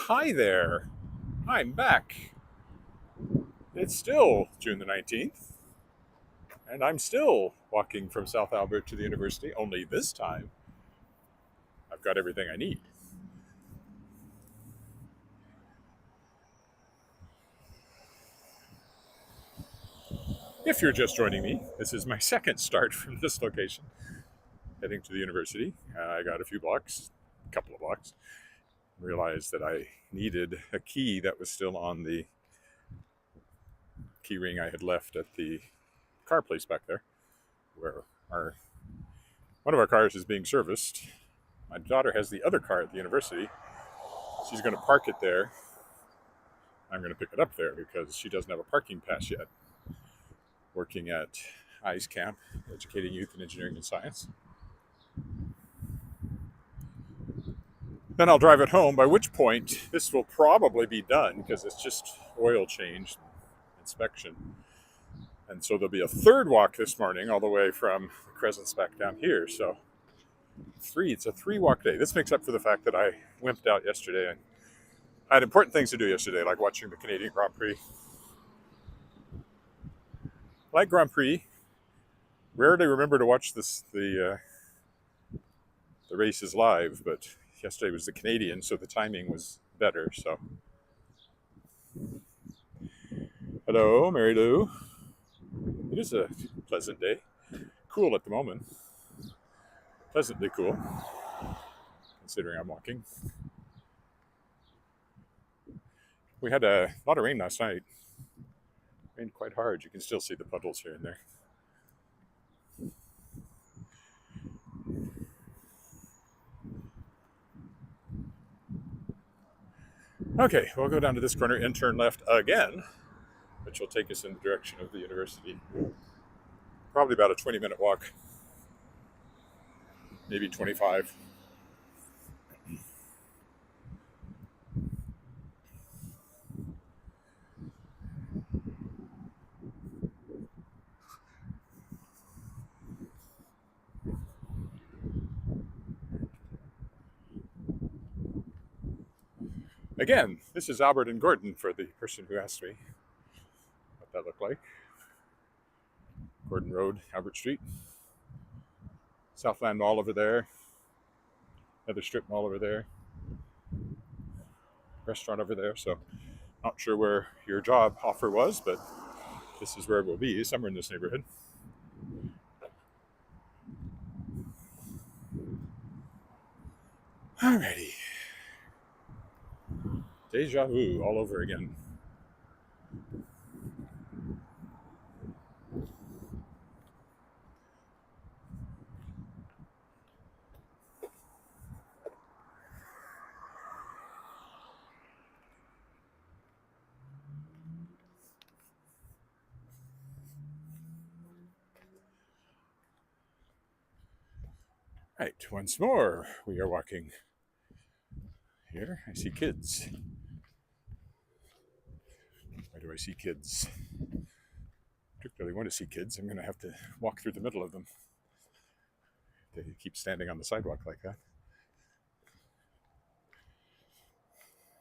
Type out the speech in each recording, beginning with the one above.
Hi there. I'm back. It's still June the 19th, and I'm still walking from South Albert to the university, only this time I've got everything I need. If you're just joining me, this is my second start from this location, heading to the university. I got a couple of blocks, realized that I needed a key that was still on the key ring I had left at the car place back there, where one of our cars is being serviced. My daughter has the other car at the university. She's going to park it there. I'm going to pick it up there because she doesn't have a parking pass yet. Working at ICE Camp, educating youth in engineering and science. Then I'll drive it home, by which point this will probably be done because it's just oil change inspection. And so there'll be a third walk this morning all the way from the Crescents back down here. So it's a 3-walk day. This makes up for the fact that I wimped out yesterday and I had important things to do yesterday, like watching the Canadian Grand Prix. Like Grand Prix, rarely remember to watch the races live, but yesterday was the Canadian, so the timing was better. So, hello, Mary Lou. It is a pleasant day. Cool at the moment. Pleasantly cool, considering I'm walking. We had a lot of rain last night. Rained quite hard. You can still see the puddles here and there. Okay, we'll go down to this corner and turn left again, which will take us in the direction of the university. Probably about a 20-minute walk, maybe 25. Again, this is Albert and Gordon for the person who asked me what that looked like. Gordon Road, Albert Street. Southland Mall over there. Another strip mall over there. Restaurant over there. So, not sure where your job offer was, but this is where it will be, somewhere in this neighborhood. Alrighty. Deja vu all over again. Right, once more, we are walking. Here, I see kids. Why do I see kids? Particularly want to see kids. I'm going to have to walk through the middle of them. They keep standing on the sidewalk like that.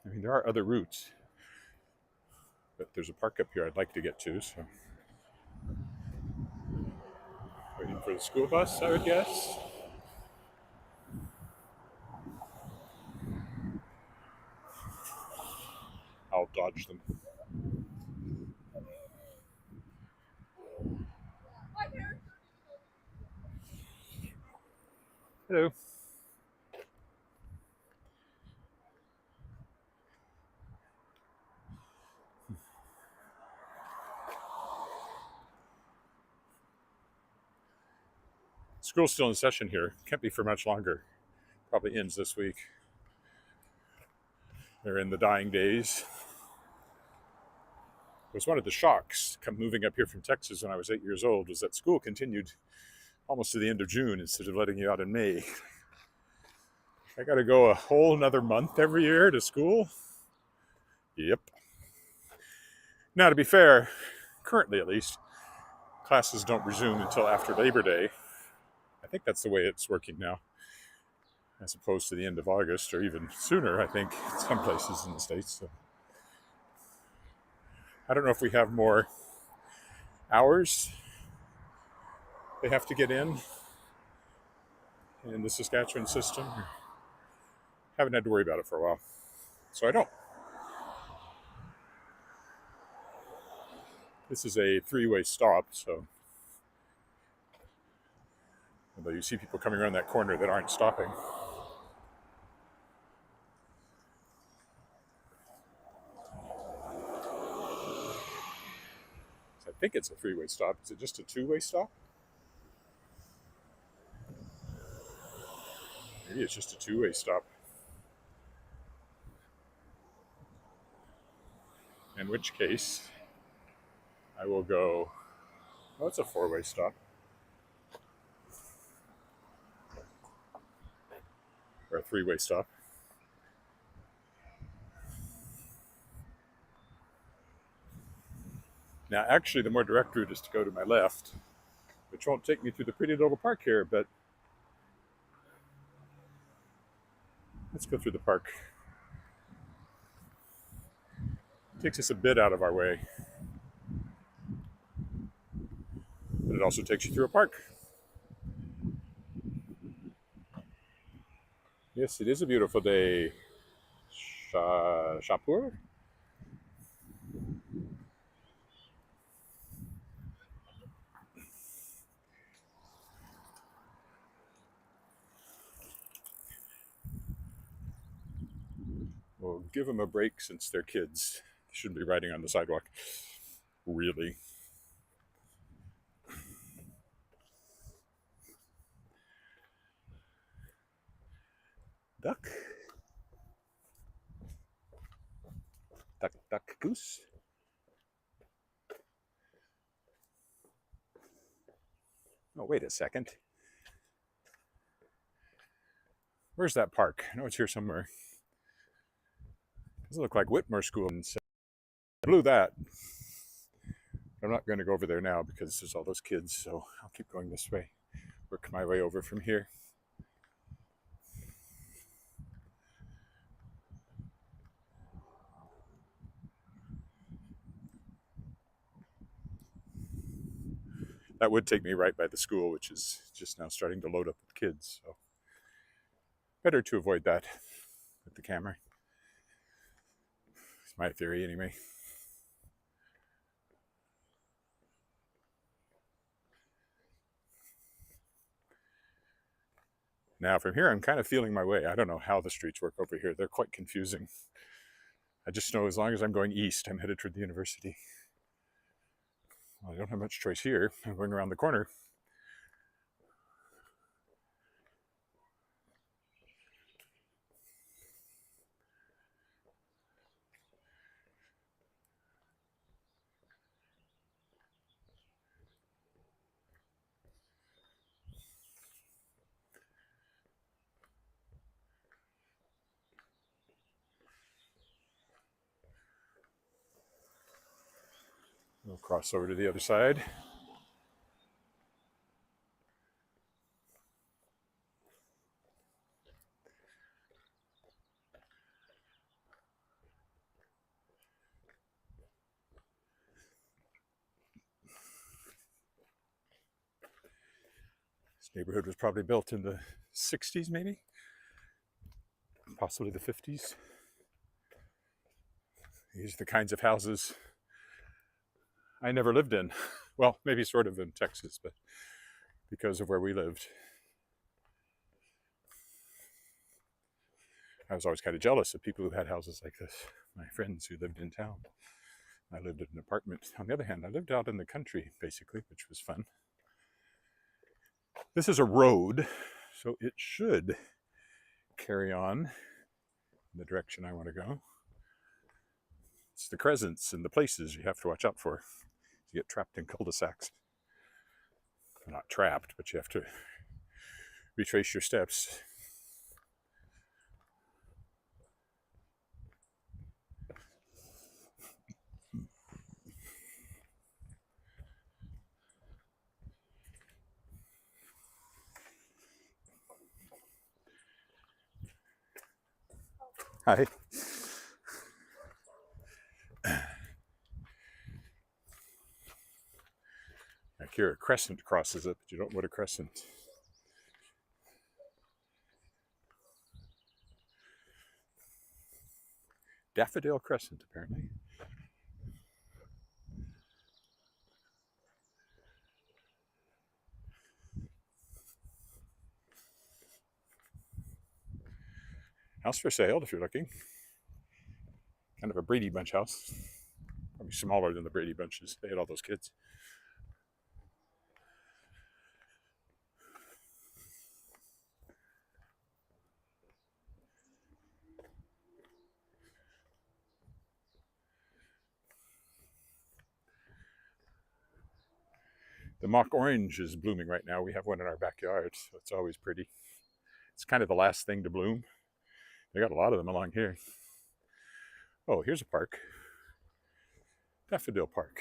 I mean, there are other routes, but there's a park up here I'd like to get to, so. Waiting for the school bus, I would guess. I'll dodge them. Hello. School's still in session here. Can't be for much longer. Probably ends this week. They're in the dying days. It was one of the shocks moving up here from Texas when I was 8 years old, was that school continued almost to the end of June instead of letting you out in May. I got to go a whole another month every year to school. Yep. Now, to be fair, currently at least, classes don't resume until after Labor Day. I think that's the way it's working now. as opposed to the end of August, or even sooner, I think, in some places in the States. So I don't know if we have more hours they have to get in the Saskatchewan system. Haven't had to worry about it for a while, so I don't. This is a three-way stop, so although you see people coming around that corner that aren't stopping. I think it's a three-way stop. Is it just a two-way stop? Maybe it's just a two-way stop. In which case, I will go, oh, it's a four-way stop. Or a three-way stop. Now, actually, the more direct route is to go to my left, which won't take me through the pretty little park here, but let's go through the park. It takes us a bit out of our way, but it also takes you through a park. Yes, it is a beautiful day. Shapur? Well, give them a break since they're kids. They shouldn't be riding on the sidewalk. Really. Duck. Duck, duck, goose. Oh, wait a second. Where's that park? I know it's here somewhere. Doesn't look like Whitmore School. I blew that. I'm not going to go over there now because there's all those kids, so I'll keep going this way. Work my way over from here. That would take me right by the school, which is just now starting to load up with kids, so better to avoid that with the camera. It's my theory anyway. Now from here, I'm kind of feeling my way. I don't know how the streets work over here. They're quite confusing. I just know as long as I'm going east, I'm headed toward the university. Well, I don't have much choice here. I'm going around the corner. We'll cross over to the other side. This neighborhood was probably built in the 60s, maybe, possibly the 50s. These are the kinds of houses I never lived in. Well, maybe sort of in Texas, but because of where we lived, I was always kind of jealous of people who had houses like this. My friends who lived in town. I lived in an apartment. On the other hand, I lived out in the country, basically, which was fun. This is a road, so it should carry on in the direction I want to go. It's the crescents and the places you have to watch out for. You get trapped in cul-de-sacs. Not trapped, but you have to retrace your steps. Hi. Like here, a crescent crosses it, but you don't know what a crescent. Daffodil crescent, apparently. House for sale if you're looking. Kind of a Brady Bunch house. Probably smaller than the Brady Bunches. They had all those kids. The mock orange is blooming right now. We have one in our backyard, so it's always pretty. It's kind of the last thing to bloom. They got a lot of them along here. Oh, here's a park. Daffodil Park.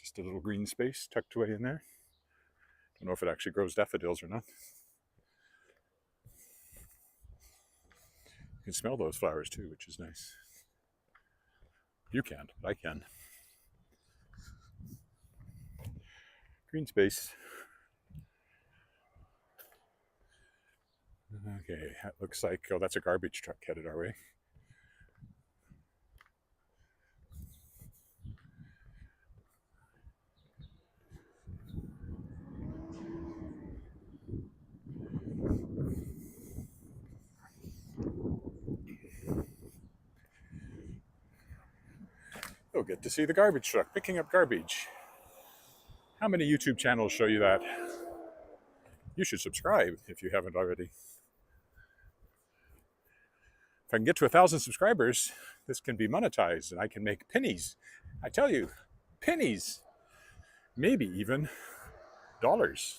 Just a little green space tucked away in there. Don't know if it actually grows daffodils or not. You can smell those flowers too, which is nice. You can't, but I can. Green space. Okay, that looks like, oh, that's a garbage truck headed our way. You'll get to see the garbage truck picking up garbage. How many YouTube channels show you that? You should subscribe if you haven't already. If I can get to 1,000 subscribers, this can be monetized and I can make pennies. I tell you, pennies. Maybe even dollars.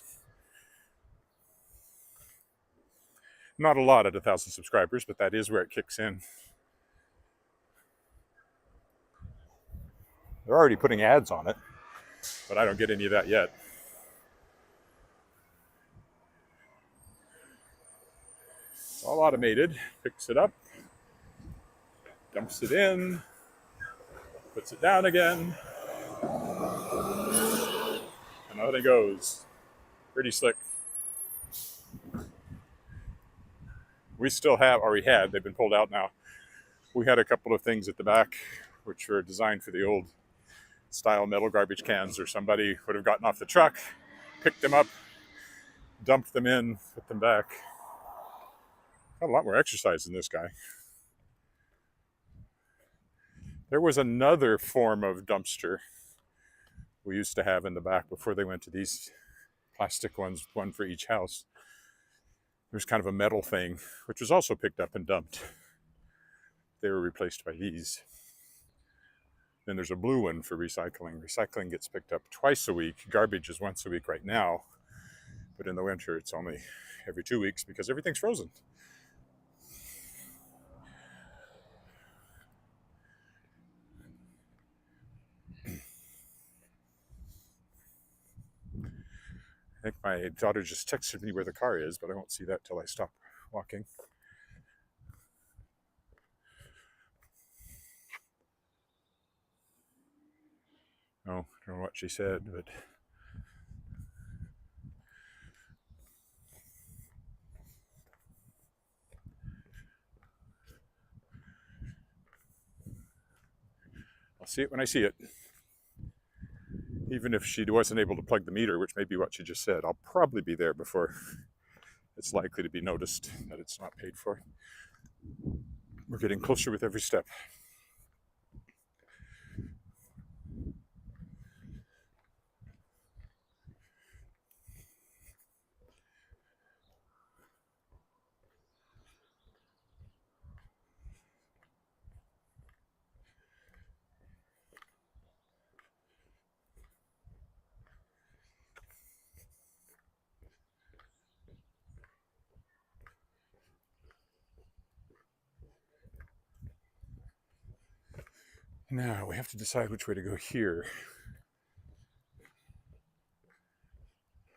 Not a lot at 1,000 subscribers, but that is where it kicks in. They're already putting ads on it, but I don't get any of that yet. It's all automated. Picks it up, dumps it in, puts it down again, and out it goes. Pretty slick. We still have, or we had, they've been pulled out now. We had a couple of things at the back which were designed for the old style metal garbage cans, or somebody would have gotten off the truck, picked them up, dumped them in, put them back. Got a lot more exercise than this guy. There was another form of dumpster we used to have in the back before they went to these plastic ones, one for each house. There's kind of a metal thing, which was also picked up and dumped. They were replaced by these. Then there's a blue one for recycling. Recycling gets picked up twice a week. Garbage is once a week right now. But in the winter, it's only every 2 weeks because everything's frozen. I think my daughter just texted me where the car is, but I won't see that till I stop walking. Oh, I don't know what she said, but I'll see it when I see it. Even if she wasn't able to plug the meter, which may be what she just said, I'll probably be there before it's likely to be noticed that it's not paid for. We're getting closer with every step. Now we have to decide which way to go here.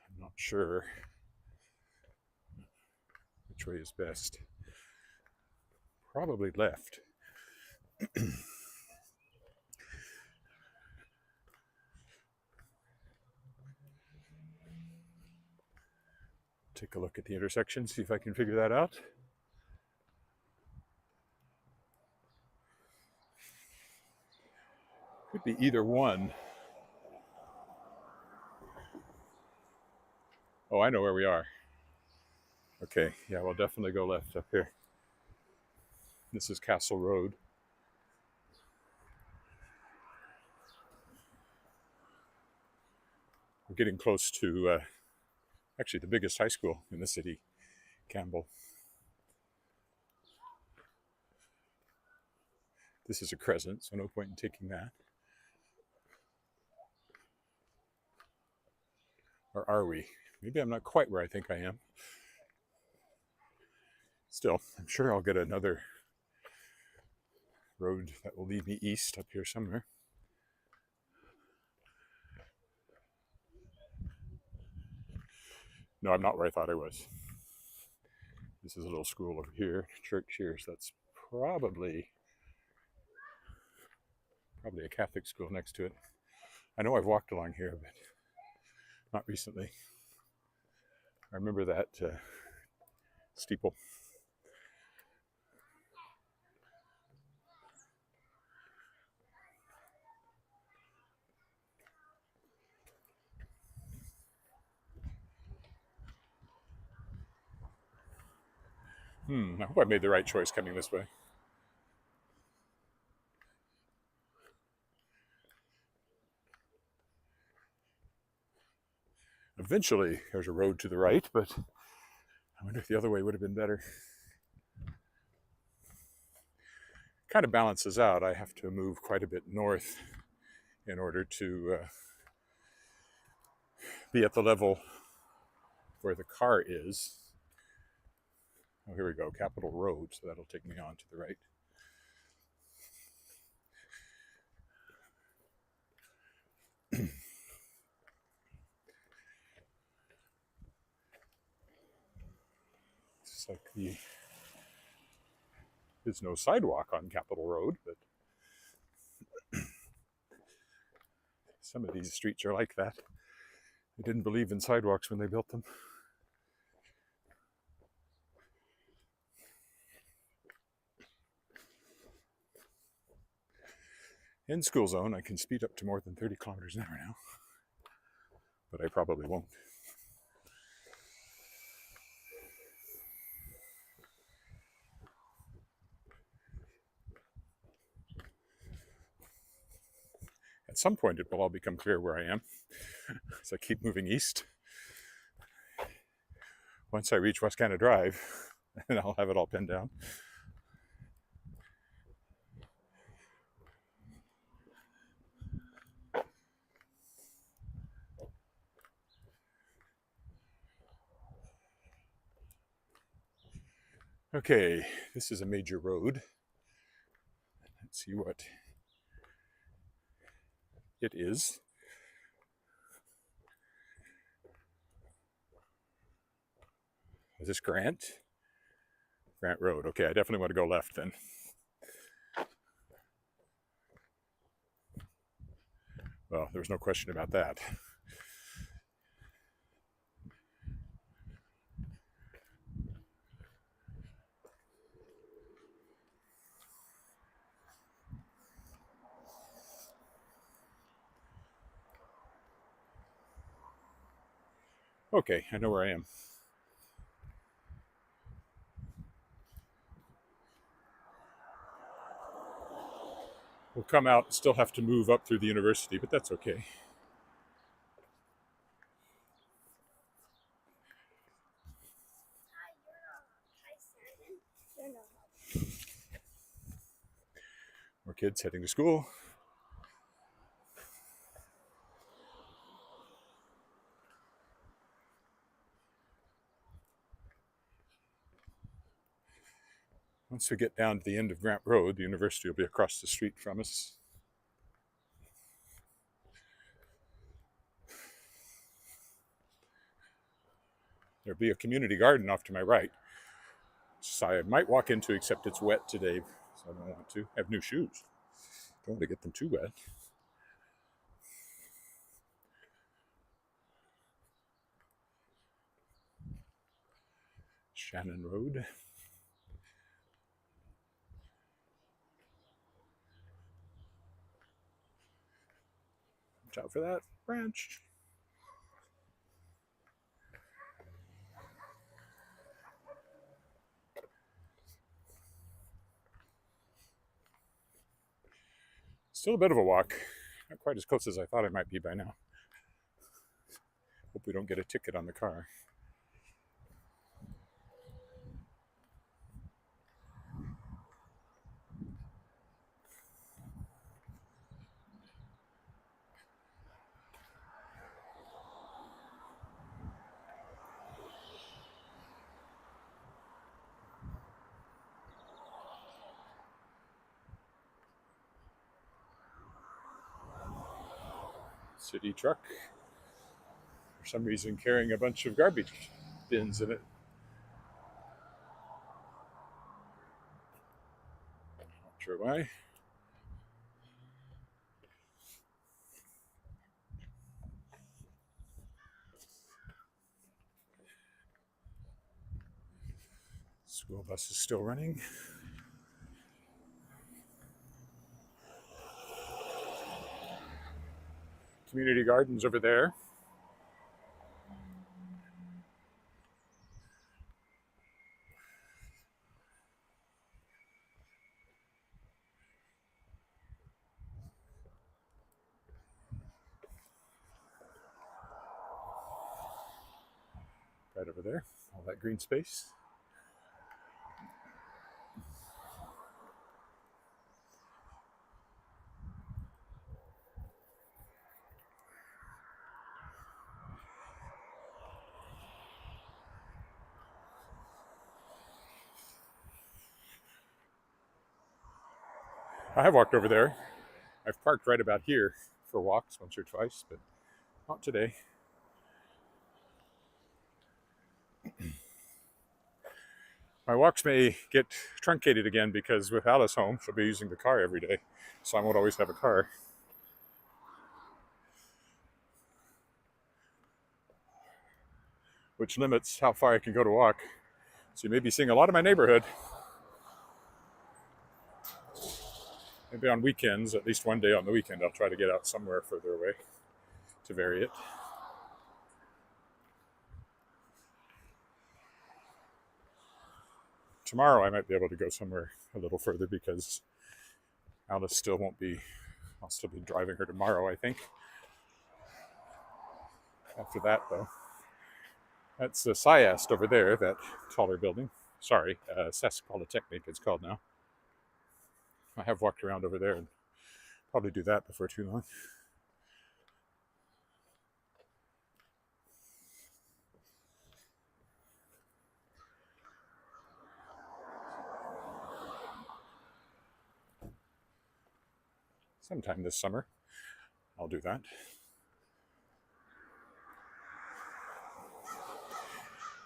I'm not sure which way is best. probably left. Take a look at the intersection, see if I can figure that out. Could be either one. Oh, I know where we are. Okay, yeah, we'll definitely go left up here. This is Castle Road. We're getting close to actually the biggest high school in the city, Campbell. This is a crescent, so no point in taking that. Or are we? Maybe I'm not quite where I think I am. Still, I'm sure I'll get another road that will lead me east up here somewhere. No, I'm not where I thought I was. This is a little school over here, church here, so that's probably a Catholic school next to it. I know I've walked along here, but not recently. I remember that steeple. I hope I made the right choice coming this way. Eventually, there's a road to the right, but I wonder if the other way would have been better. Kind of balances out. I have to move quite a bit north in order to be at the level where the car is. Oh, here we go, Capitol Road, so that'll take me on to the right. It's like there's no sidewalk on Capitol Road, but some of these streets are like that. They didn't believe in sidewalks when they built them. In school zone, I can speed up to more than 30 kilometers an hour now, but I probably won't. At some point, it will all become clear where I am as I keep moving east. Once I reach West Canada Drive, and I'll have it all pinned down. Okay, this is a major road. Let's see what it is. Is this Grant? Grant Road. Okay, I definitely want to go left then. Well, there was no question about that. Okay, I know where I am. We'll come out and still have to move up through the university, but that's okay. More kids heading to school. Once we get down to the end of Grant Road, the university will be across the street from us. There'll be a community garden off to my right. I might walk into, except it's wet today, so I don't want to. I have new shoes. Don't want to get them too wet. Shannon Road. Watch out for that branch. Still a bit of a walk. Not quite as close as I thought I might be by now. Hope we don't get a ticket on the car. City truck, for some reason carrying a bunch of garbage bins in it. Not sure why. School bus is still running. Community gardens over there. Right over there, all that green space. I have walked over there. I've parked right about here for walks once or twice, but not today. My walks may get truncated again because with Alice home, she'll be using the car every day, so I won't always have a car. Which limits how far I can go to walk. So you may be seeing a lot of my neighborhood. Maybe on weekends, at least one day on the weekend, I'll try to get out somewhere further away to vary it. Tomorrow I might be able to go somewhere a little further because Alice still won't be, I'll still be driving her tomorrow, I think. After that, though, that's the SciAst over there, that taller building. Sorry, Saskatchewan Polytechnic it's called now. I have walked around over there and probably do that before too long. Sometime this summer, I'll do that.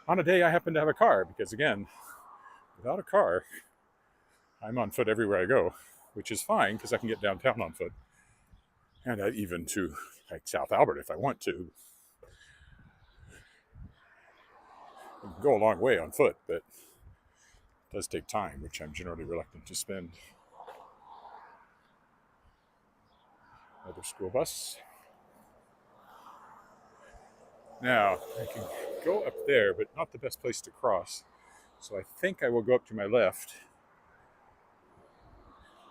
On a day I happen to have a car, because again, without a car, I'm on foot everywhere I go, which is fine because I can get downtown on foot. And even to like South Albert if I want to. I can go a long way on foot, but it does take time, which I'm generally reluctant to spend. Another school bus. Now, I can go up there, but not the best place to cross. So I think I will go up to my left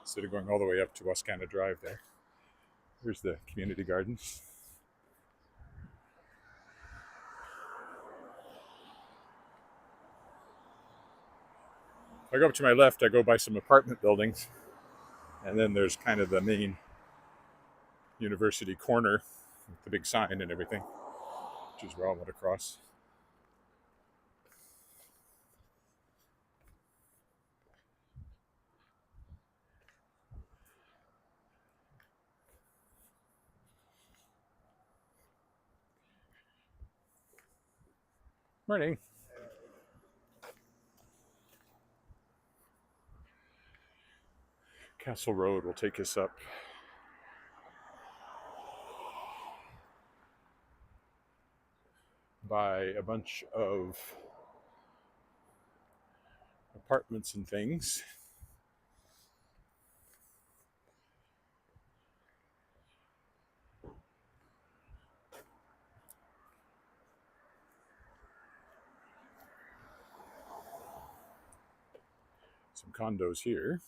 instead of going all the way up to Wascana Drive there. Here's the community gardens. If I go up to my left, I go by some apartment buildings, and then there's kind of the main university corner with the big sign and everything, which is where I want to cross. Morning. Castle Road will take us up by a bunch of apartments and things. Some condos here.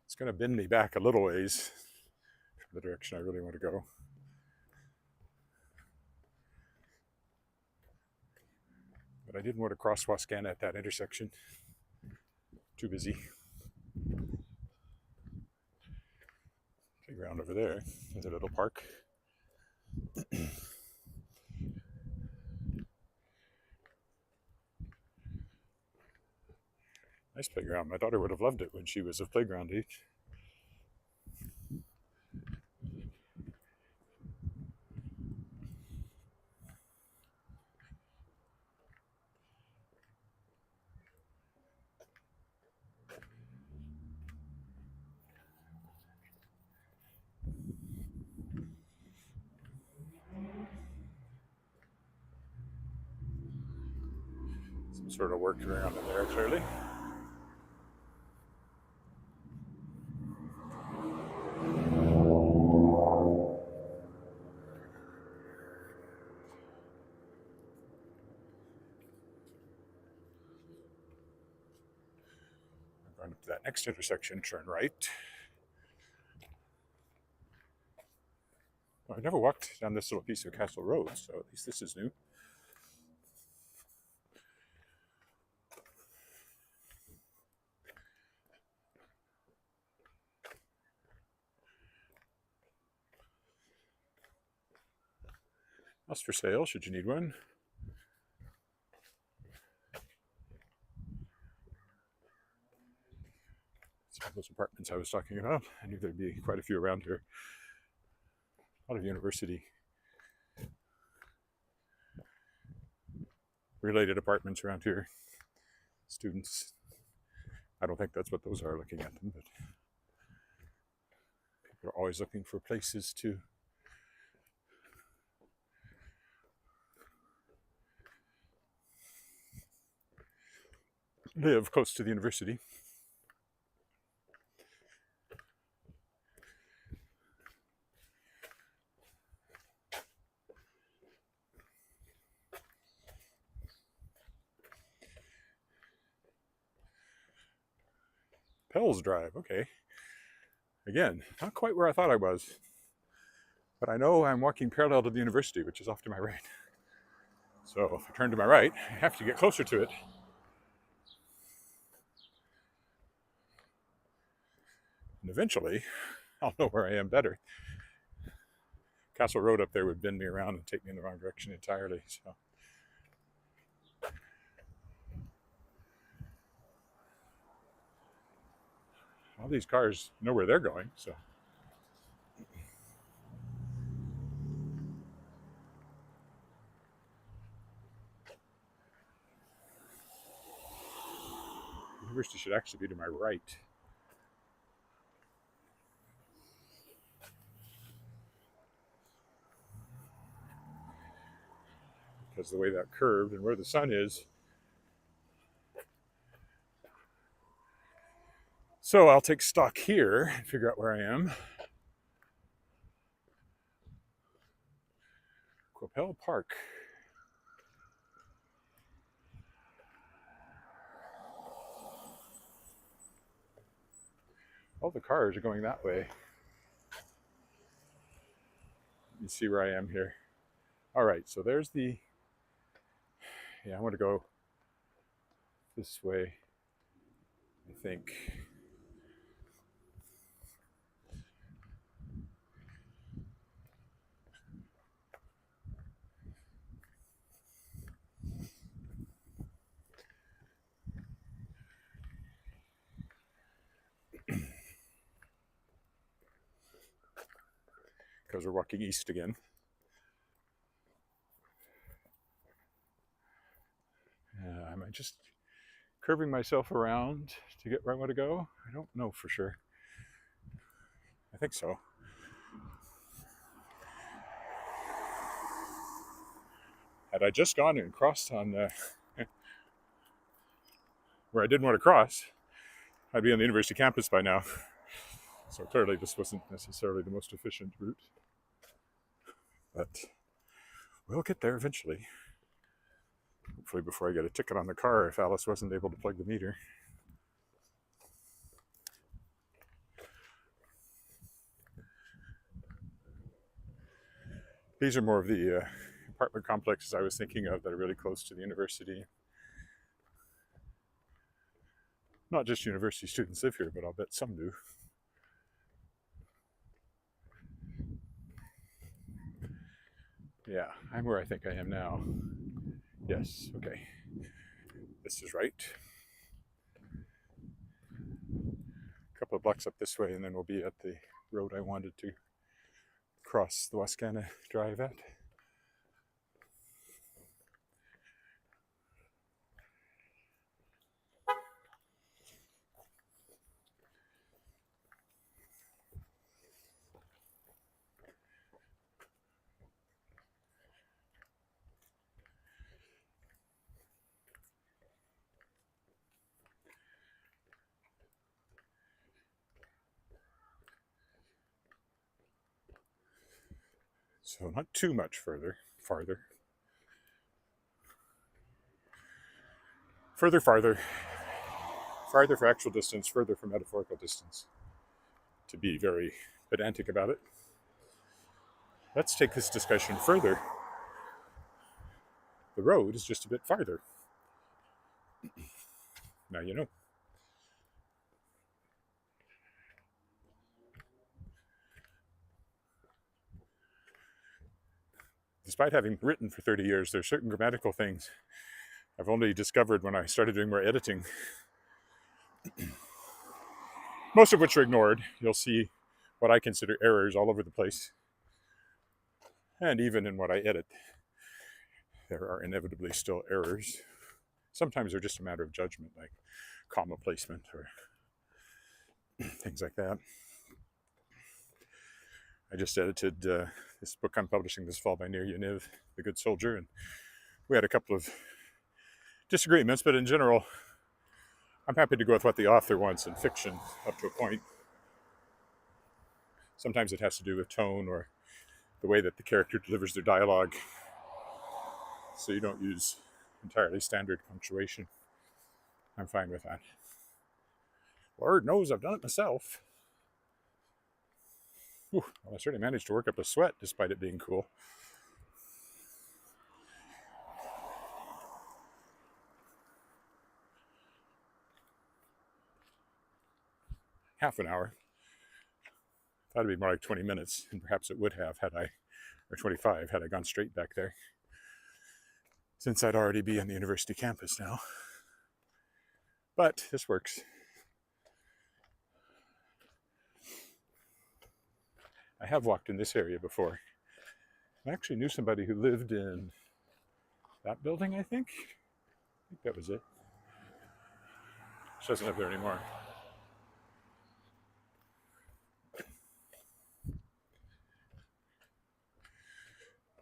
It's going to bend me back a little ways from the direction I really want to go. But I didn't want to cross Wascana at that intersection. Too busy. Playground over there. There's a little park. Nice playground. My daughter would have loved it when she was of playground age. Some sort of work around in there, clearly. Going up to that next intersection, turn right. Well, I've never walked down this little piece of Castle Road, so at least this is new. House for sale, should you need one. Some of those apartments I was talking about. I knew there'd be quite a few around here. A lot of university related apartments around here. Students. I don't think that's what those are, looking at them, but people are always looking for places to live close to the university. Pell's Drive, okay. Again, not quite where I thought I was, but I know I'm walking parallel to the university, which is off to my right. So if I turn to my right, I have to get closer to it. And eventually, I'll know where I am better. Castle Road up there would bend me around and take me in the wrong direction entirely. So all these cars know where they're going, so. The university should actually be to my right. Because the way that curved and where the sun is. So I'll take stock here and figure out where I am. Quappel Park. All the cars are going that way. You see where I am here. All right, so there's the, I want to go this way, I think. because we're walking east again. Am I just curving myself around to get where I want to go? I don't know for sure. I think so. Had I just gone and crossed on where I didn't want to cross, I'd be on the university campus by now. So clearly this wasn't necessarily the most efficient route. But we'll get there eventually. Hopefully before I get a ticket on the car if Alice wasn't able to plug the meter. These are more of the apartment complexes I was thinking of that are really close to the university. Not just university students live here, but I'll bet some do. Yeah, I'm where I think I am now. Yes, okay. This is right. A couple of blocks up this way, and then we'll be at the road I wanted to cross the Wascana Drive at. So not too much farther. Farther for actual distance, further for metaphorical distance. To be very pedantic about it. Let's take this discussion further. The road is just a bit farther. Now you know. Despite having written for 30 years, there are certain grammatical things I've only discovered when I started doing more editing. Most of which are ignored. You'll see what I consider errors all over the place. And even in what I edit, there are inevitably still errors. Sometimes they're just a matter of judgment, like comma placement or things like that. I just edited this book I'm publishing this fall by Nir Yaniv, The Good Soldier, and we had a couple of disagreements, but in general, I'm happy to go with what the author wants in fiction up to a point. Sometimes it has to do with tone or the way that the character delivers their dialogue, so you don't use entirely standard punctuation. I'm fine with that. Lord knows I've done it myself. Well, I certainly managed to work up a sweat despite it being cool. Half an hour. Thought it'd be more like 20 minutes, and perhaps it would have had I, or 25, had I gone straight back there. Since I'd already be on the university campus now. But this works. I have walked in this area before. I actually knew somebody who lived in that building, I think. I think that was it. She doesn't live there anymore.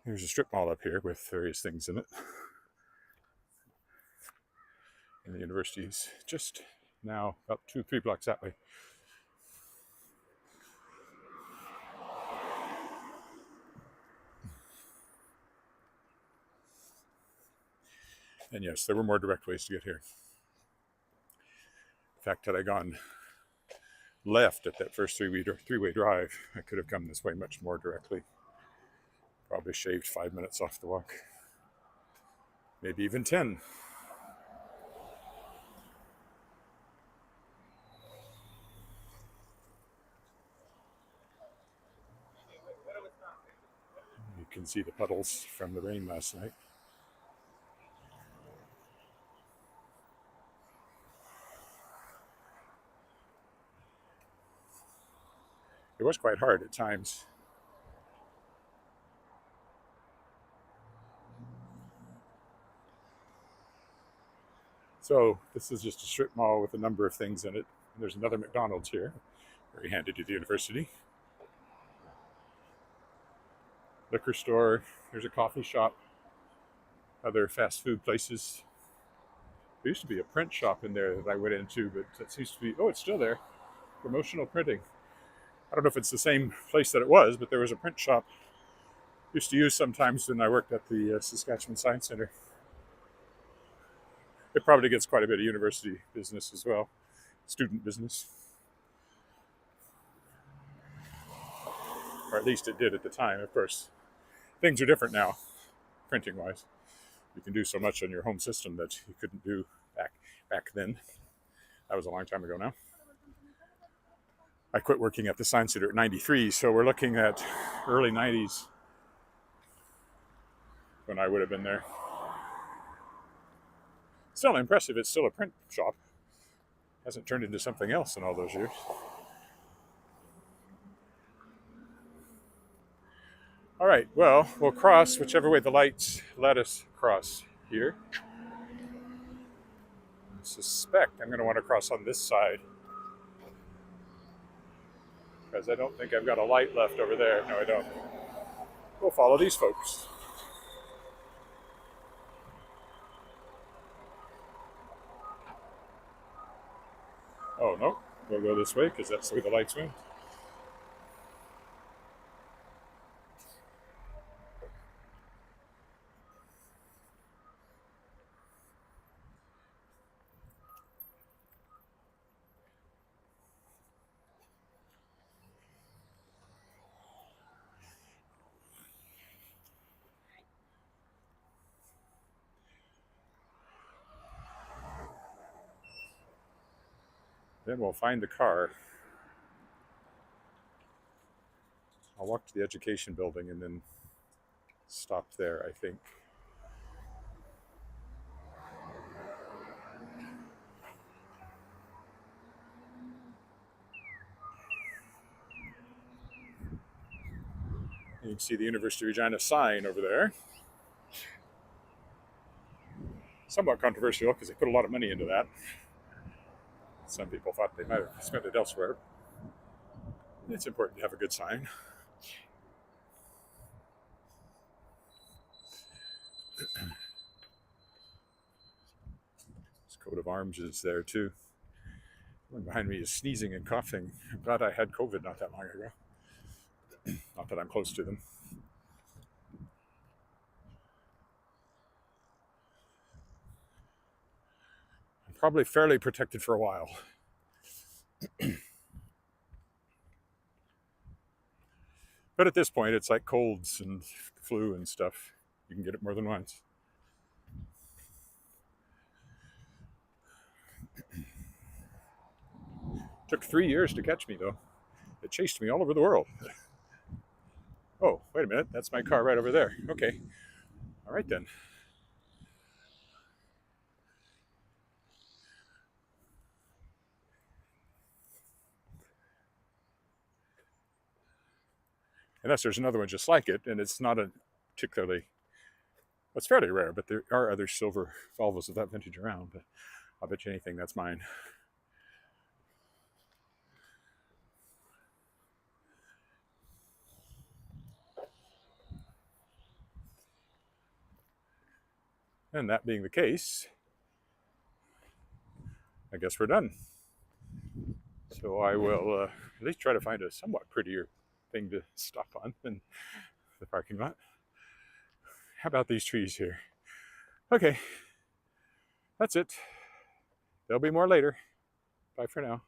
There's a strip mall up here with various things in it. And the university's just now about 2-3 blocks that way. And yes, there were more direct ways to get here. In fact, had I gone left at that first three-way drive, I could have come this way much more directly. Probably shaved 5 minutes off the walk. Maybe even 10. You can see the puddles from the rain last night. It was quite hard at times So this is just a strip mall with a number of things in it. And there's another McDonald's here, very handy to the university. Liquor store. There's a coffee shop. Other fast food places. There used to be a print shop in there that I went into, but it seems to be, oh, it's still there. Promotional printing. I don't know if it's the same place that it was, but there was a print shop I used to use sometimes when I worked at the Saskatchewan Science Center. It probably gets quite a bit of university business as well, student business. Or at least it did at the time. Of course, things are different now, printing wise. You can do so much on your home system that you couldn't do back then. That was a long time ago now. I quit working at the Science Center at 93, so we're looking at early 90s when I would have been there. Still impressive. It's still a print shop. Hasn't turned into something else in all those years. All right, well, we'll cross whichever way the lights let us cross here. I suspect I'm going to want to cross on this side because I don't think I've got a light left over there. No, I don't. We'll follow these folks. Oh, no, we'll go this way because that's the way the lights went. Then we'll find the car. I'll walk to the education building and then stop there, I think. You can see the University of Regina sign over there. Somewhat controversial because they put a lot of money into that. Some people thought they might have spent it elsewhere. It's important to have a good sign. This coat of arms is there too. One behind me is sneezing and coughing. I'm glad I had COVID not that long ago. Not that I'm close to them. I'm probably fairly protected for a while. But at this point, it's like colds and flu and stuff. You can get it more than once. Took 3 years to catch me, though. It chased me all over the world. Oh, wait a minute. That's my car right over there. Okay. All right, then. Unless there's another one just like it, and it's not a particularly, well, it's fairly rare, but there are other silver Volvos of that vintage around. But I'll bet you anything that's mine. And that being the case, I guess we're done. So I will at least try to find a somewhat prettier thing to stop on than the parking lot. How about these trees here? Okay, that's it. There'll be more later. Bye for now.